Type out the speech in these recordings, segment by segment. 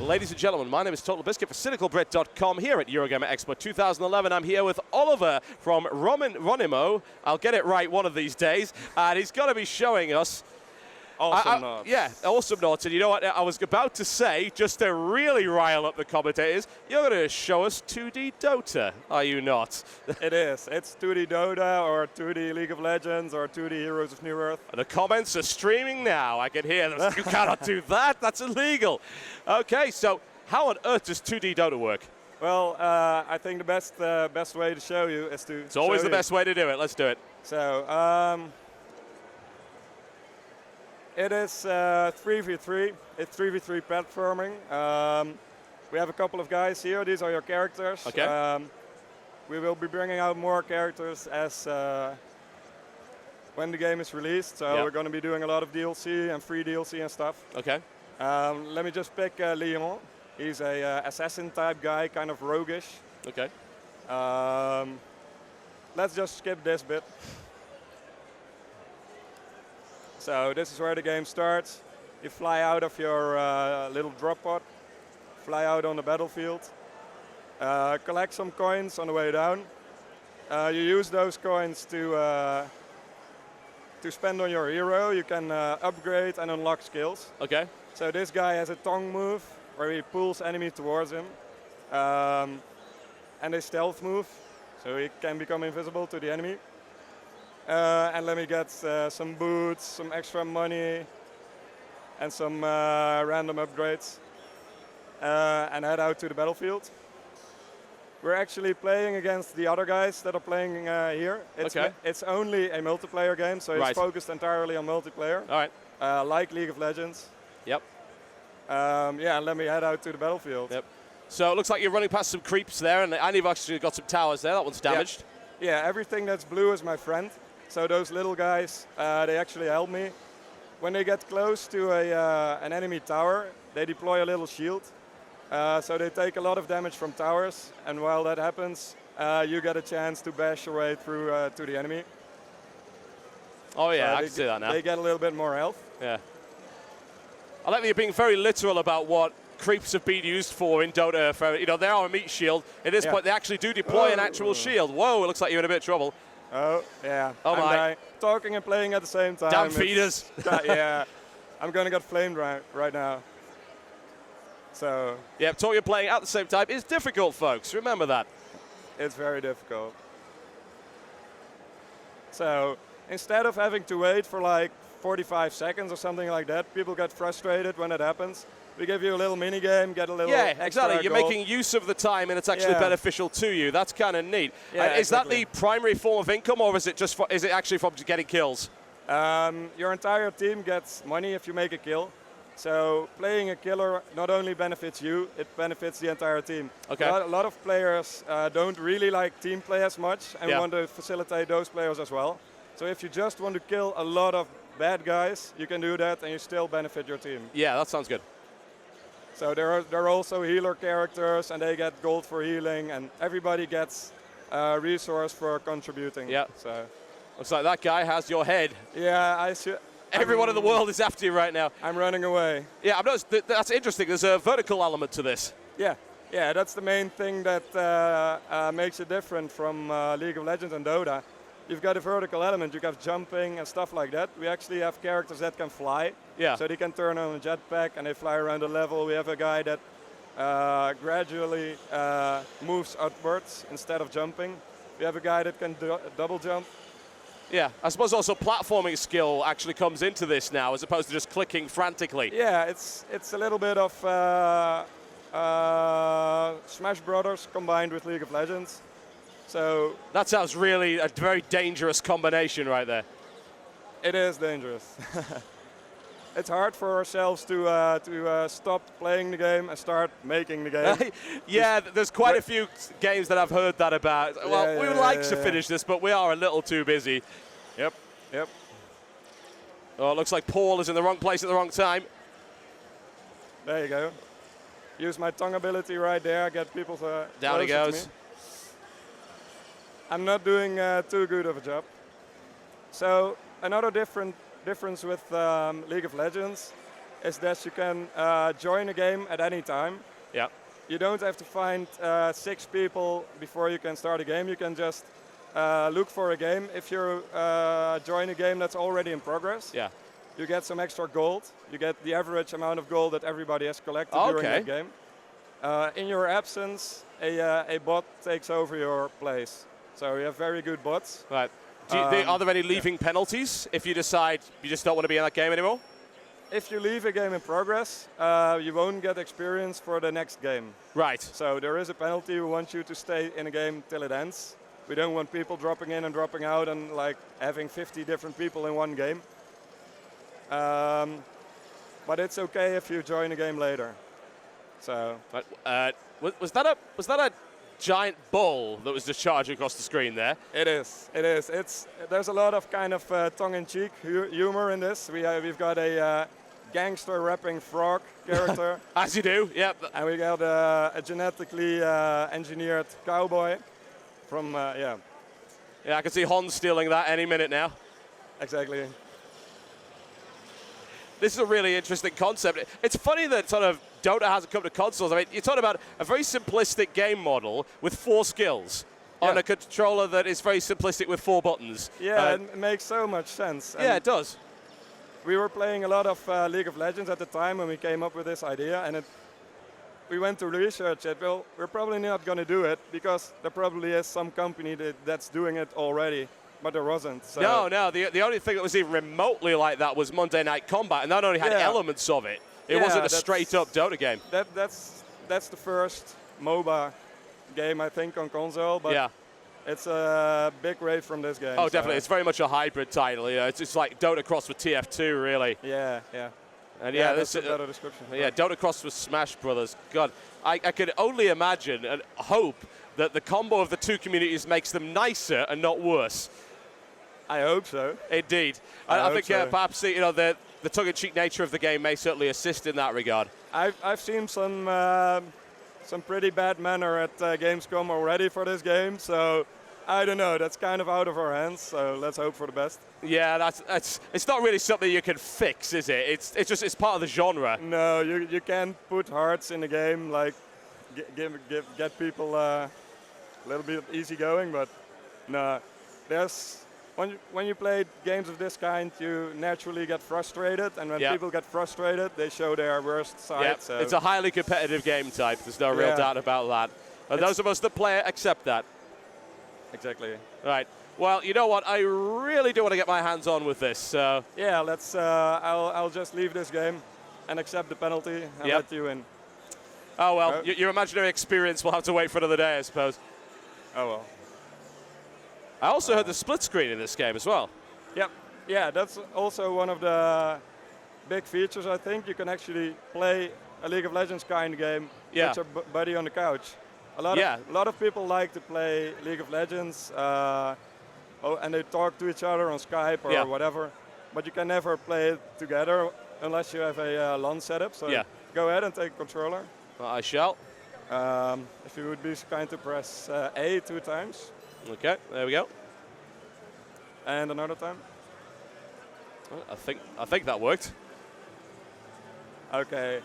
Ladies and gentlemen, my name is TotalBiscuit for CynicalBrit.com here at Eurogamer Expo 2011. I'm here with Oliver from Ronimo. I'll get it right one of these days. And he's going to be showing us Awesomenauts. Yeah, Awesomenauts. And you know what I was about to say, just to really rile up the commentators, you're going to show us 2D DoTA, are you not? It is. It's 2D DoTA or 2D League of Legends or 2D Heroes of New Earth. And the comments are streaming now. I can hear them. You cannot do that. That's illegal. Okay, so how on earth does 2D DoTA work? Well, I think the best way to show you is to. It's always the best way to do it. Let's do it. So. It is 3v3. It's 3v3 platforming. We have a couple of guys here. These are your characters. Okay. We will be bringing out more characters as when the game is released. So we're going to be doing a lot of DLC and free DLC and stuff. Okay. Let me just pick Leon. He's a assassin type guy, kind of roguish. Okay. Let's just skip this bit. So this is where the game starts. You fly out of your little drop pod, fly out on the battlefield, collect some coins on the way down. You use those coins to spend on your hero. You can upgrade and unlock skills. Okay. So this guy has a tongue move where he pulls enemies towards him, and a stealth move, so he can become invisible to the enemy. And let me get some boots, some extra money, and some random upgrades, and head out to the battlefield. We're actually playing against the other guys that are playing here. It's only a multiplayer game, so it's focused entirely on multiplayer. All right. Like League of Legends. Yep. Yeah, and let me head out to the battlefield. Yep. So it looks like you're running past some creeps there, and you've actually got some towers there. That one's damaged. Yeah, everything that's blue is my friend. So those little guys, they actually help me. When they get close to an enemy tower, they deploy a little shield. So they take a lot of damage from towers, and while that happens, you get a chance to bash your way through to the enemy. Oh yeah, so I can see that now. They get a little bit more health. Yeah. I like that you're being very literal about what creeps have been used for in DoTA. For, you know, they are a meat shield. At this point, they actually do deploy an actual shield. Whoa, it looks like you're in a bit of trouble. Oh, yeah. Oh my. Talking and playing at the same time. Damn feeders. Yeah. I'm going to get flamed right now. So. Yeah, talking and playing at the same time is difficult, folks. Remember that. It's very difficult. So, instead of having to wait for like 45 seconds or something like that, people get frustrated when it happens. We give you a little mini game, get a little exactly. You're gold. making use of the time, and it's actually beneficial to you. That's kind of neat. Yeah, is that the primary form of income, or is it just is it actually from getting kills? Your entire team gets money if you make a kill. So playing a killer not only benefits you, it benefits the entire team. Okay. A lot of players don't really like team play as much, and we want to facilitate those players as well. So if you just want to kill a lot of bad guys, you can do that, and you still benefit your team. Yeah, that sounds good. So there are also healer characters, and they get gold for healing, and everybody gets a resource for contributing. Yeah. So looks like that guy has your head. Yeah, I see. Everyone in the world is after you right now. I'm running away. Yeah, I've noticed that's interesting. There's a vertical element to this. Yeah, that's the main thing that makes it different from League of Legends and DoTA. You've got a vertical element, you have jumping and stuff like that. We actually have characters that can fly. Yeah. So they can turn on a jetpack and they fly around the level. We have a guy that gradually moves upwards instead of jumping. We have a guy that can double jump. Yeah, I suppose also platforming skill actually comes into this now as opposed to just clicking frantically. Yeah, it's a little bit of Smash Brothers combined with League of Legends. So that sounds really a very dangerous combination right there. It is dangerous. It's hard for ourselves to stop playing the game and start making the game. Yeah, there's quite a few games that I've heard that about. Well, we would like to finish this, but we are a little too busy. Yep. Oh, it looks like Paul is in the wrong place at the wrong time. There you go. Use my tongue ability right there, get people to down he goes. To me. I'm not doing too good of a job. So another difference with League of Legends is that you can join a game at any time. Yeah. You don't have to find 6 people before you can start a game. You can just look for a game. If you join a game that's already in progress, Yeah. you get some extra gold. You get the average amount of gold that everybody has collected during that game. In your absence, a bot takes over your place. So you have very good bots. Right. Are there any leaving penalties if you decide you just don't want to be in that game anymore? If you leave a game in progress, you won't get experience for the next game. Right. So there is a penalty. We want you to stay in a game till it ends. We don't want people dropping in and dropping out and like having 50 different people in one game. But it's okay if you join a game later. So was that a giant bull that was just charging across the screen there? It is. It is. There's a lot of kind of tongue-in-cheek humor in this. We've got a gangster rapping frog character. As you do. Yep. And we got a genetically engineered cowboy from yeah. Yeah, I can see Hon stealing that any minute now. Exactly. This is a really interesting concept. It's funny that sort of Dota hasn't come to consoles. I mean, you're talking about a very simplistic game model with 4 skills on a controller that is very simplistic with 4 buttons. Yeah, it makes so much sense. Yeah, it does. We were playing a lot of League of Legends at the time when we came up with this idea, and we went to research it. Well, we're probably not going to do it because there probably is some company that's doing it already. But there wasn't. So. No. The only thing that was even remotely like that was Monday Night Combat, and that only had elements of it. It wasn't a straight-up Dota game. That's the first MoBA game, I think, on console. But it's a big rave from this game. Oh, definitely. It's very much a hybrid title. Yeah, it's like Dota crossed with TF2, really. Yeah. And that's a better description. Yeah, Dota crossed with Smash Brothers. God, I could only imagine and hope that the combo of the 2 communities makes them nicer and not worse. I hope so. Indeed. I think perhaps the tongue-in-cheek nature of the game may certainly assist in that regard. I've seen some pretty bad manner at Gamescom already for this game, so I don't know. That's kind of out of our hands, so let's hope for the best. Yeah, it's not really something you can fix, is it? It's part of the genre. No, you can't put hearts in the game, like get people a little bit easygoing, but no. When you play games of this kind, you naturally get frustrated, and when people get frustrated, they show their worst side. Yep. So. It's a highly competitive game type. There's no real doubt about that. And those of us that play it accept that. Exactly. Right. Well, you know what? I really do want to get my hands on with this. So. Yeah, let's. I'll just leave this game and accept the penalty and let you in. Oh well, your imaginary experience will have to wait for another day, I suppose. Oh well. I also heard the split screen in this game as well. Yep. Yeah, that's also one of the big features, I think. You can actually play a League of Legends kind of game with your buddy on the couch. A lot of people like to play League of Legends, and they talk to each other on Skype or whatever. But you can never play it together unless you have a LAN setup. So go ahead and take a controller. I shall. If you would be so kind to press A 2 times. Okay, there we go. And another time. I think that worked. Okay.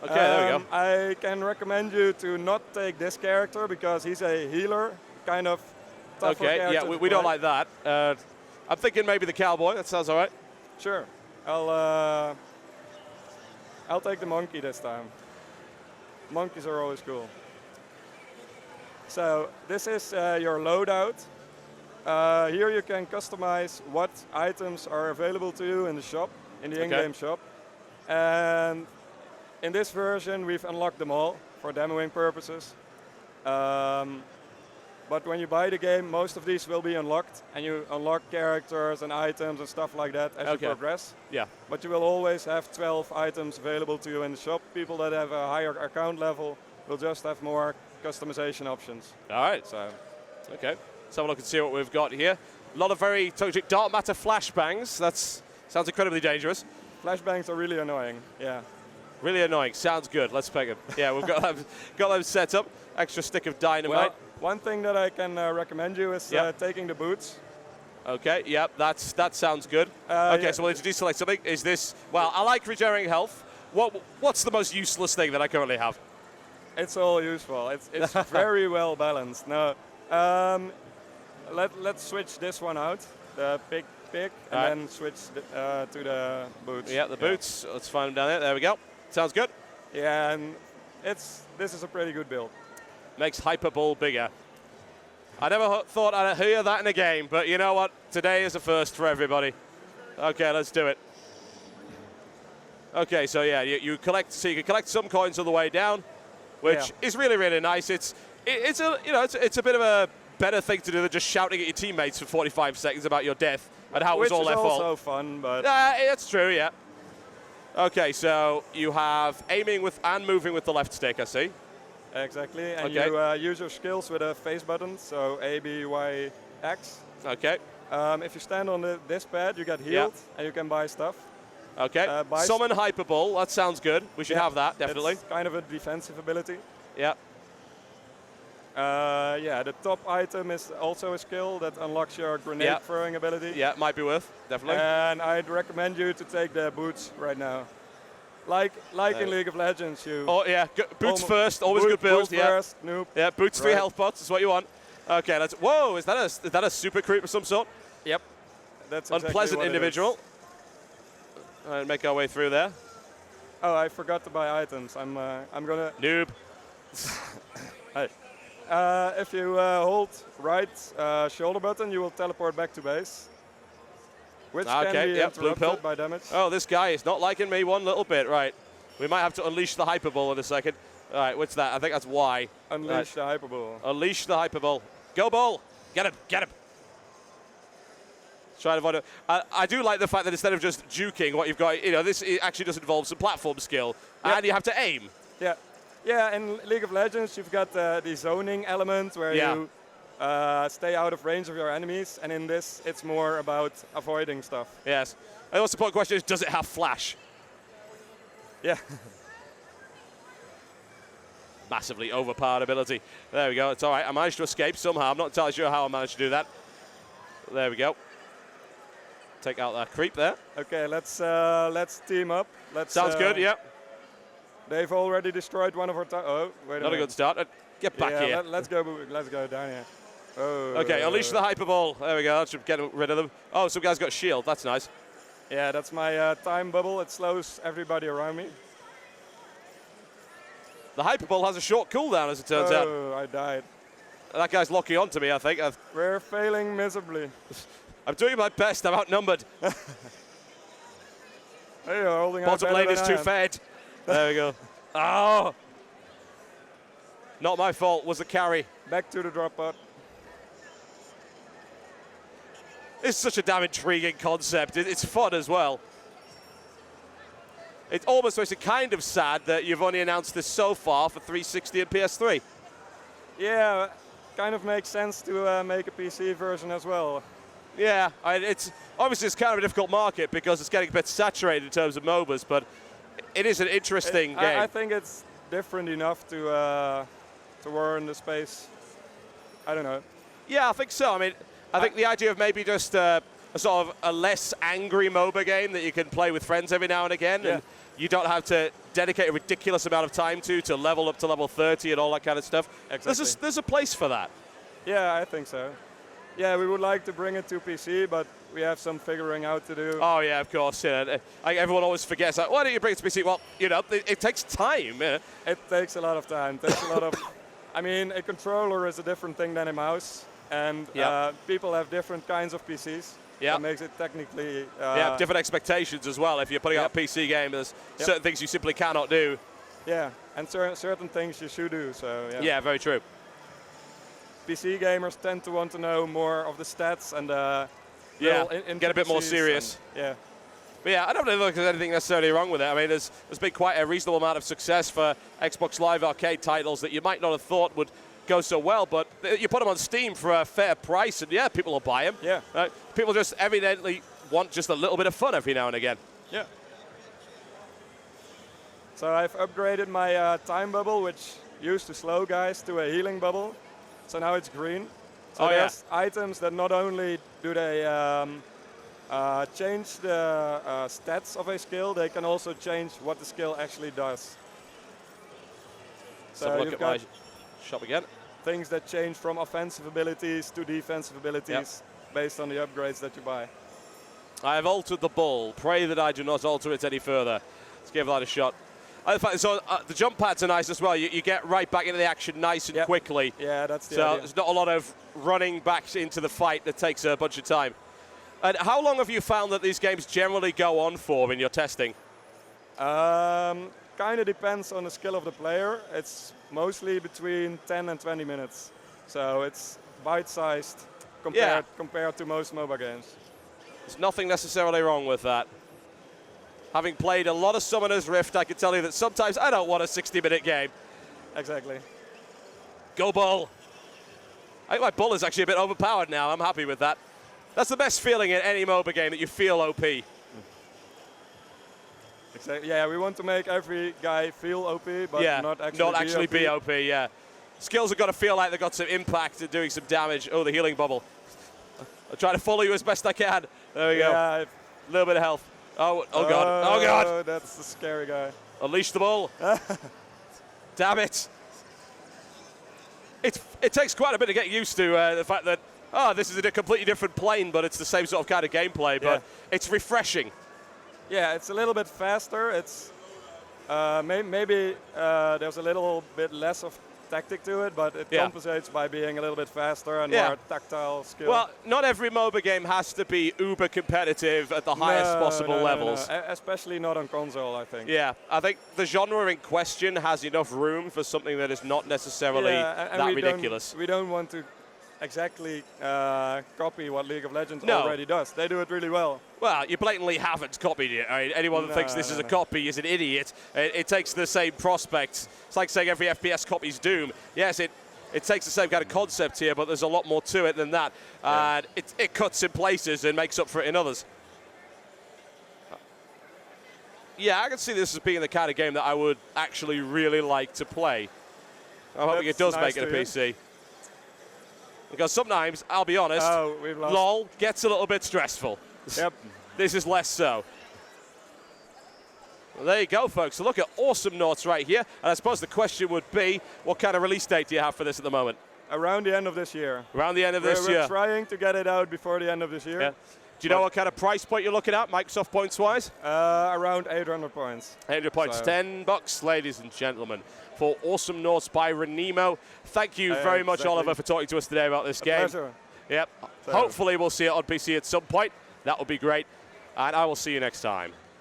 Okay, there we go. I can recommend you to not take this character because he's a healer, kind of tougher character. Yeah, we don't like that. I'm thinking maybe the cowboy. That sounds all right. Sure. I'll take the monkey this time. Monkeys are always cool. So this is your loadout. Here you can customize what items are available to you in the shop, in the in-game shop. And in this version, we've unlocked them all for demoing purposes. But when you buy the game, most of these will be unlocked, and you unlock characters and items and stuff like that as you progress. Yeah. But you will always have 12 items available to you in the shop. People that have a higher account level will just have more customization options. All right. So, okay. Let's have a look and see what we've got here. A lot of very dark matter flashbangs. That sounds incredibly dangerous. Flashbangs are really annoying. Yeah. Really annoying. Sounds good. Let's pick them. Yeah, we've got them set up. Extra stick of dynamite. Well, one thing that I can recommend you is taking the boots. Okay. Yep. That sounds good. Okay. So we'll introduce like something. Is this? Well, I like regenerating health. What's the most useless thing that I currently have? It's all useful. It's very well balanced. No, let's switch this one out, the pick, and then switch to the boots. Yeah, the boots. Let's find them down there. There we go. Sounds good. Yeah, and this is a pretty good build. Makes Hyperbull bigger. I never thought I'd hear that in a game, but you know what? Today is a first for everybody. Okay, let's do it. Okay, so yeah, you collect. So you can collect some coins on the way down, which is really, really nice. It's a bit of a better thing to do than just shouting at your teammates for 45 seconds about your death and how it was all their fault. Which is also fun, but it's true, yeah. Okay, so you have aiming with and moving with the left stick, I see. Exactly, and you use your skills with a face button, so A, B, Y, X. Okay. If you stand on this pad, you get healed, and you can buy stuff. Okay. Summon Hyperbull, that sounds good. We should have that, definitely. It's kind of a defensive ability. Yeah. The top item is also a skill that unlocks your grenade throwing ability. Yeah, might be worth, definitely. And I'd recommend you to take the boots right now. Like in League of Legends, you... Oh, yeah, boots first, always good build. Boots first, noob. Yeah, boots 3 health pots is what you want. Okay, let's... Whoa, is that a super creep of some sort? Yep. That's exactly Unpleasant what individual. All right, make our way through there. Oh, I forgot to buy items. I'm gonna... Noob. Hey. If you hold right shoulder button, you will teleport back to base. Which can be interrupted by damage. Oh, this guy is not liking me one little bit. Right. We might have to unleash the Hyperbull in a second. All right, what's that? I think that's Y. Unleash the Hyperbull. Unleash the Hyperbull. Go ball. Get him. Get him. Try to avoid it. I do like the fact that instead of just juking what you've got, this actually does involve some platform skill. And you have to aim. Yeah. Yeah, in League of Legends, you've got the zoning element where you stay out of range of your enemies, and in this, it's more about avoiding stuff. Yes. And also, the point question is, does it have flash? Yeah. Massively overpowered ability. There we go. It's all right. I managed to escape somehow. I'm not entirely sure how I managed to do that. There we go. Take out that creep there. Okay, let's team up. Sounds good. Yeah. They've already destroyed one of our... Oh, wait a minute. Not a good start. Get back here. Let's go down here. Oh. Okay, unleash the Hyperbull. There we go. That should get rid of them. Oh, some guy's got shield. That's nice. Yeah, that's my time bubble. It slows everybody around me. The Hyperbull has a short cooldown, as it turns out. Oh, I died. That guy's locking onto me, I think. We're failing miserably. I'm doing my best. I'm outnumbered. Hey, you're holding Bottom lane is too fed. There we go. Oh! Not my fault, was the carry. Back to the drop pod. It's such a damn intriguing concept. It's fun as well. It almost makes it kind of sad that you've only announced this so far for 360 and PS3. Yeah, kind of makes sense to make a PC version as well. Yeah, it's obviously it's kind of a difficult market because it's getting a bit saturated in terms of MOBAs, but it is an interesting game. I think it's different enough to warrant the space. I don't know. Yeah, I think so. I mean, I think the idea of maybe just a sort of a less angry MOBA game that you can play with friends every now and again, and you don't have to dedicate a ridiculous amount of time to level up to level 30 and all that kind of stuff. Exactly. There's a place for that. Yeah, I think so. Yeah, we would like to bring it to PC, but we have some figuring out to do. Oh, yeah, of course. Yeah. Everyone always forgets that. Why don't you bring it to PC? Well, it takes time. Yeah. It takes a lot of time. It takes a lot of... I mean, a controller is a different thing than a mouse, and people have different kinds of PCs. Yeah. That makes it technically... different expectations as well. If you're putting out a PC game, there's certain things you simply cannot do. Yeah, and certain things you should do, so yeah, very true. PC gamers tend to want to know more of the stats and get a bit more serious. Yeah. But yeah, I don't really think there's anything necessarily wrong with it. I mean, there's been quite a reasonable amount of success for Xbox Live Arcade titles that you might not have thought would go so well, but you put them on Steam for a fair price, and yeah, people will buy them. Yeah. People just evidently want just a little bit of fun every now and again. Yeah. So I've upgraded my time bubble, which used to slow guys, to a healing bubble. So now it's green. So there's items that not only do they change the stats of a skill, they can also change what the skill actually does. So look at my shop again. Things that change from offensive abilities to defensive abilities based on the upgrades that you buy. I have altered the ball. Pray that I do not alter it any further. Let's give that a shot. In fact, so the jump pads are nice as well. You get right back into the action nice and quickly. Yeah, that's the idea. idea. There's not a lot of running back into the fight that takes a bunch of time. And how long have you found that these games generally go on for in your testing? Kind of depends on the skill of the player. It's mostly between 10 and 20 minutes. So it's bite-sized compared to most MoBA games. There's nothing necessarily wrong with that. Having played a lot of Summoner's Rift, I can tell you that sometimes I don't want a 60-minute game. Exactly. Go Bull. I think my Bull is actually a bit overpowered now. I'm happy with that. That's the best feeling in any MoBA game, that you feel OP. Exactly. Yeah, we want to make every guy feel OP, but not actually be OP. Yeah. Skills have got to feel like they've got some impact and doing some damage. Oh, the healing bubble. I'll try to follow you as best I can. There we go. A little bit of health. Oh God. Oh, God. That's the scary guy. Unleash the ball. Damn it. It takes quite a bit to get used to the fact that, this is in a completely different plane, but it's the same sort of kind of gameplay. But it's refreshing. Yeah, it's a little bit faster. It's maybe there's a little bit less of tactic to it, but it compensates by being a little bit faster and more tactile skill. Well, not every MoBA game has to be uber competitive at the highest possible levels. No. Especially not on console, I think. Yeah, I think the genre in question has enough room for something that is not necessarily that ridiculous. We don't want to exactly copy what League of Legends already does. They do it really well. Well, you blatantly haven't copied it. I mean, anyone that thinks this is a copy is an idiot. It takes the same prospects. It's like saying every FPS copies Doom. Yes, it takes the same kind of concept here, but there's a lot more to it than that. And it cuts in places and makes up for it in others. Yeah, I can see this as being the kind of game that I would actually really like to play. I'm hoping it does make it a PC. Because sometimes, I'll be honest, LOL gets a little bit stressful. Yep. This is less so. Well, there you go, folks. So look at Awesomenauts right here. And I suppose the question would be, what kind of release date do you have for this at the moment? Around the end of this year. Around the end of this year. We're trying to get it out before the end of this year. Yeah. Do you know what kind of price point you're looking at, Microsoft points-wise? Around 800 points. 800 points. So. $10, ladies and gentlemen, for Awesomenauts by Ronimo. Thank you very much, Oliver, for talking to us today about this game. Pleasure. Yep. So. Hopefully we'll see it on PC at some point. That would be great. And I will see you next time.